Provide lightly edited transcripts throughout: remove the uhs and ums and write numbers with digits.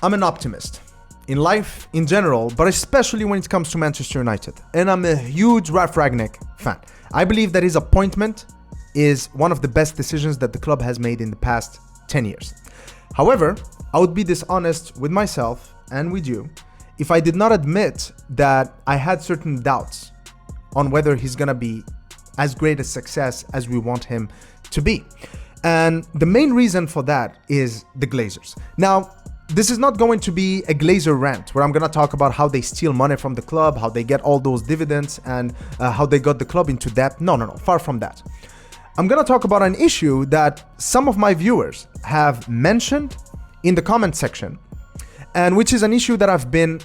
I'm an optimist in life in general, but especially when it comes to Manchester United. And I'm a huge Ralf Rangnick fan. I believe that his appointment is one of the best decisions that the club has made in the past 10 years. However, I would be dishonest with myself and with you if I did not admit that I had certain doubts on whether he's gonna be as great a success as we want him to be. And the main reason for that is the Glazers. Now, this is not going to be a Glazer rant where I'm going to talk about how they steal money from the club, how they get all those dividends, and how they got the club into debt. No, far from that. I'm going to talk about an issue that some of my viewers have mentioned in the comment section, and which is an issue that I've been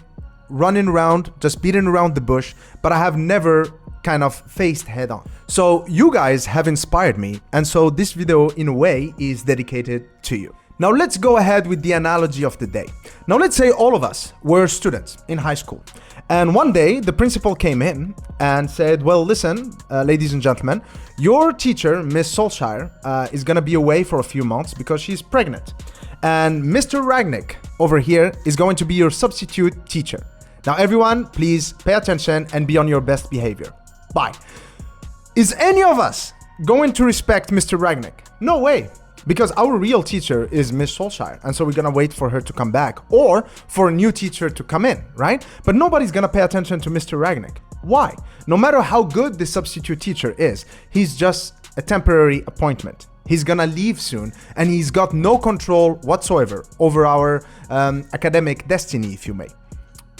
running around, just beating around the bush, but I have never kind of faced head on. So you guys have inspired me, and so this video in a way is dedicated to you. Now let's go ahead with the analogy of the day. Now let's say all of us were students in high school, and one day the principal came in and said, well, listen, ladies and gentlemen, your teacher, Miss Solskjaer, is gonna be away for a few months because she's pregnant. And Mr. Rangnick over here is going to be your substitute teacher. Now everyone, please pay attention and be on your best behavior. Bye. Is any of us going to respect Mr. Rangnick? No way. Because our real teacher is Miss Solskjaer, and so we're gonna wait for her to come back or for a new teacher to come in, right? But nobody's gonna pay attention to Mr. Rangnick. Why? No matter how good the substitute teacher is, he's just a temporary appointment. He's gonna leave soon, and he's got no control whatsoever over our academic destiny, if you may.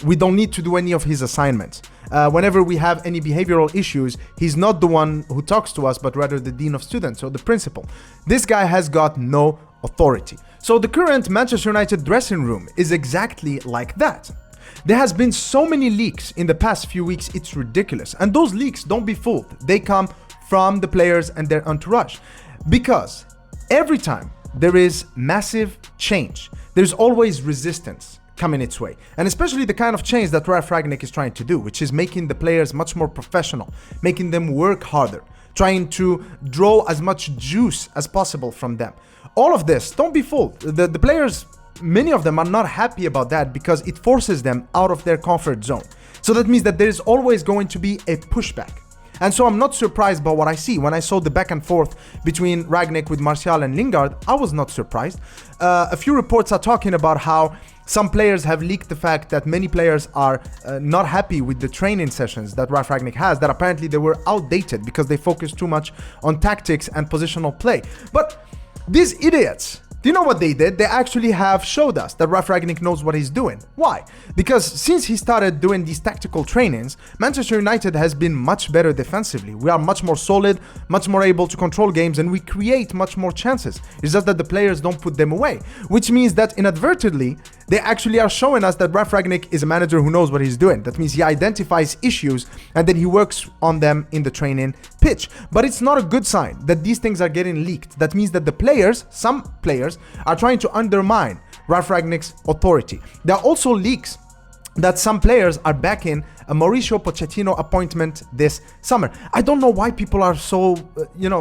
We don't need to do any of his assignments. Whenever we have any behavioral issues, he's not the one who talks to us, but rather the dean of students or the principal. This guy has got no authority. So the current Manchester United dressing room is exactly like that. There has been so many leaks in the past few weeks, it's ridiculous. And those leaks, don't be fooled, they come from the players and their entourage. Because every time there is massive change, there's always resistance coming its way, and especially the kind of change that Ralf Rangnick is trying to do, which is making the players much more professional, making them work harder, trying to draw as much juice as possible from them. All of this, don't be fooled. The players, many of them are not happy about that because it forces them out of their comfort zone. So that means that there is always going to be a pushback. And so I'm not surprised by what I see. When I saw the back and forth between Rangnick with Martial and Lingard, I was not surprised. A few reports are talking about how some players have leaked the fact that many players are not happy with the training sessions that Ralf Rangnick has, that apparently they were outdated because they focused too much on tactics and positional play. But these idiots, do you know what they did? They actually have showed us that Ralf Rangnick knows what he's doing. Why? Because since he started doing these tactical trainings, Manchester United has been much better defensively. We are much more solid, much more able to control games, and we create much more chances. It's just that the players don't put them away, which means that inadvertently, they actually are showing us that Ralf Rangnick is a manager who knows what he's doing. That means he identifies issues and then he works on them in the training pitch. But it's not a good sign that these things are getting leaked. That means that the players, some players, are trying to undermine Ralf Rangnick's authority. There are also leaks that some players are backing a Mauricio Pochettino appointment this summer. I don't know why people are so,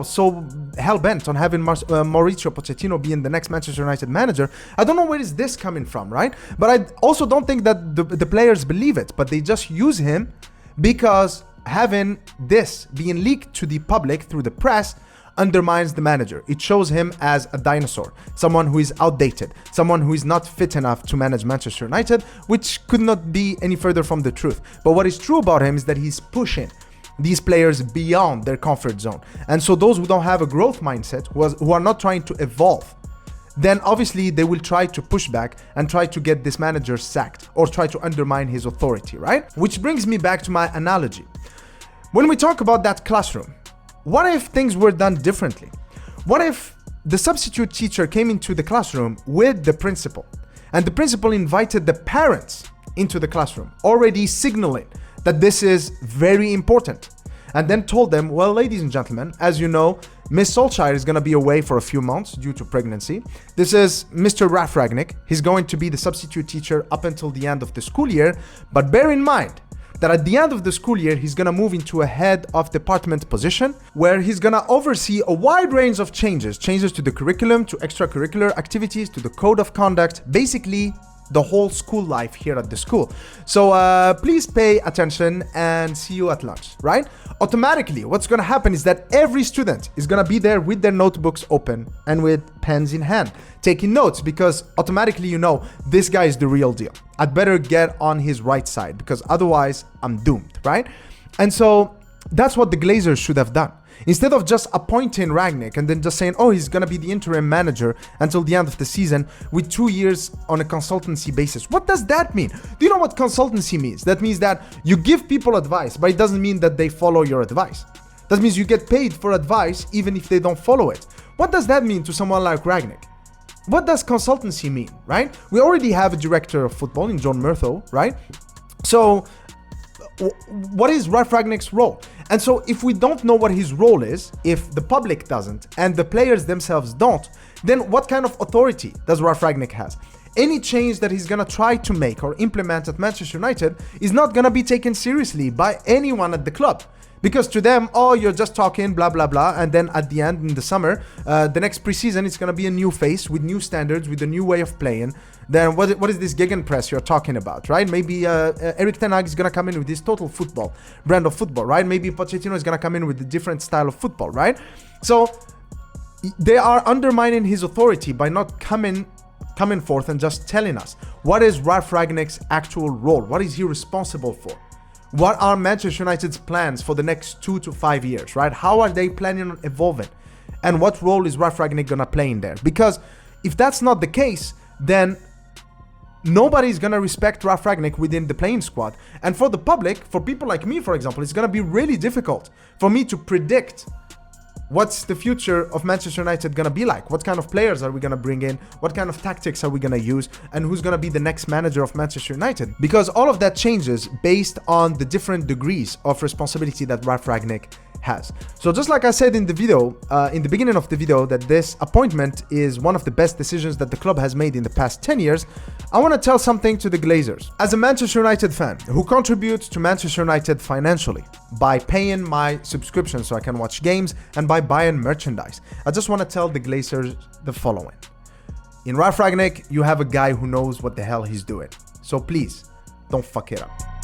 so hell-bent on having Mauricio Pochettino being the next Manchester United manager. I don't know where is this coming from, right? But I also don't think that the players believe it, but they just use him because having this being leaked to the public through the press undermines the manager. It shows him as a dinosaur, someone who is outdated, someone who is not fit enough to manage Manchester United, which could not be any further from the truth. But what is true about him is that he's pushing these players beyond their comfort zone. And so those who don't have a growth mindset, who are not trying to evolve, then obviously they will try to push back and try to get this manager sacked or try to undermine his authority, right? Which brings me back to my analogy. When we talk about that classroom, what if things were done differently? What if the substitute teacher came into the classroom with the principal and the principal invited the parents into the classroom, already signaling that this is very important, and then told them, well, ladies and gentlemen, as you know, Miss Solskjaer is going to be away for a few months due to pregnancy. This is Mr. Ralf Rangnick. He's going to be the substitute teacher up until the end of the school year, but bear in mind that at the end of the school year, he's gonna move into a head of department position where he's gonna oversee a wide range of changes to the curriculum, to extracurricular activities, to the code of conduct, basically the whole school life here at the school. So please pay attention and see you at lunch, right? Automatically, what's gonna happen is that every student is gonna be there with their notebooks open and with pens in hand, taking notes, because automatically you know this guy is the real deal. I'd better get on his right side because otherwise I'm doomed, right? And so that's what the Glazers should have done. Instead of just appointing Rangnick and then just saying, oh, he's gonna be the interim manager until the end of the season with 2 years on a consultancy basis. What does that mean? Do you know what consultancy means? That means that you give people advice, but it doesn't mean that they follow your advice. That means you get paid for advice even if they don't follow it. What does that mean to someone like Rangnick? What does consultancy mean, right? We already have a director of football in John Murtho, right? So what is Ralf Rangnick's role? And so if we don't know what his role is, if the public doesn't and the players themselves don't, then what kind of authority does Ralf Rangnick has? Any change that he's gonna try to make or implement at Manchester United is not gonna be taken seriously by anyone at the club. Because to them, oh, you're just talking, blah, blah, blah. And then at the end, in the summer, the next preseason, it's going to be a new face with new standards, with a new way of playing. Then what is this gegenpress you're talking about, right? Maybe Erik ten Hag is going to come in with this total football, brand of football, right? Maybe Pochettino is going to come in with a different style of football, right? So they are undermining his authority by not coming forth and just telling us what is Ralf Rangnick's actual role? What is he responsible for? What are Manchester United's plans for the next 2 to 5 years, right? How are they planning on evolving? And what role is Ralf Rangnick gonna play in there? Because if that's not the case, then nobody's gonna respect Ralf Rangnick within the playing squad. And for the public, for people like me, for example, it's gonna be really difficult for me to predict what's the future of Manchester United gonna be like? What kind of players are we gonna bring in? What kind of tactics are we gonna use? And who's gonna be the next manager of Manchester United? Because all of that changes based on the different degrees of responsibility that Ralf Rangnick has. So just like I said in the video, in the beginning of the video, that this appointment is one of the best decisions that the club has made in the past 10 years, I want to tell something to the Glazers. As a Manchester United fan who contributes to Manchester United financially by paying my subscription so I can watch games and by buying merchandise, I just want to tell the Glazers the following. In Ralf Rangnick, you have a guy who knows what the hell he's doing. So please, don't fuck it up.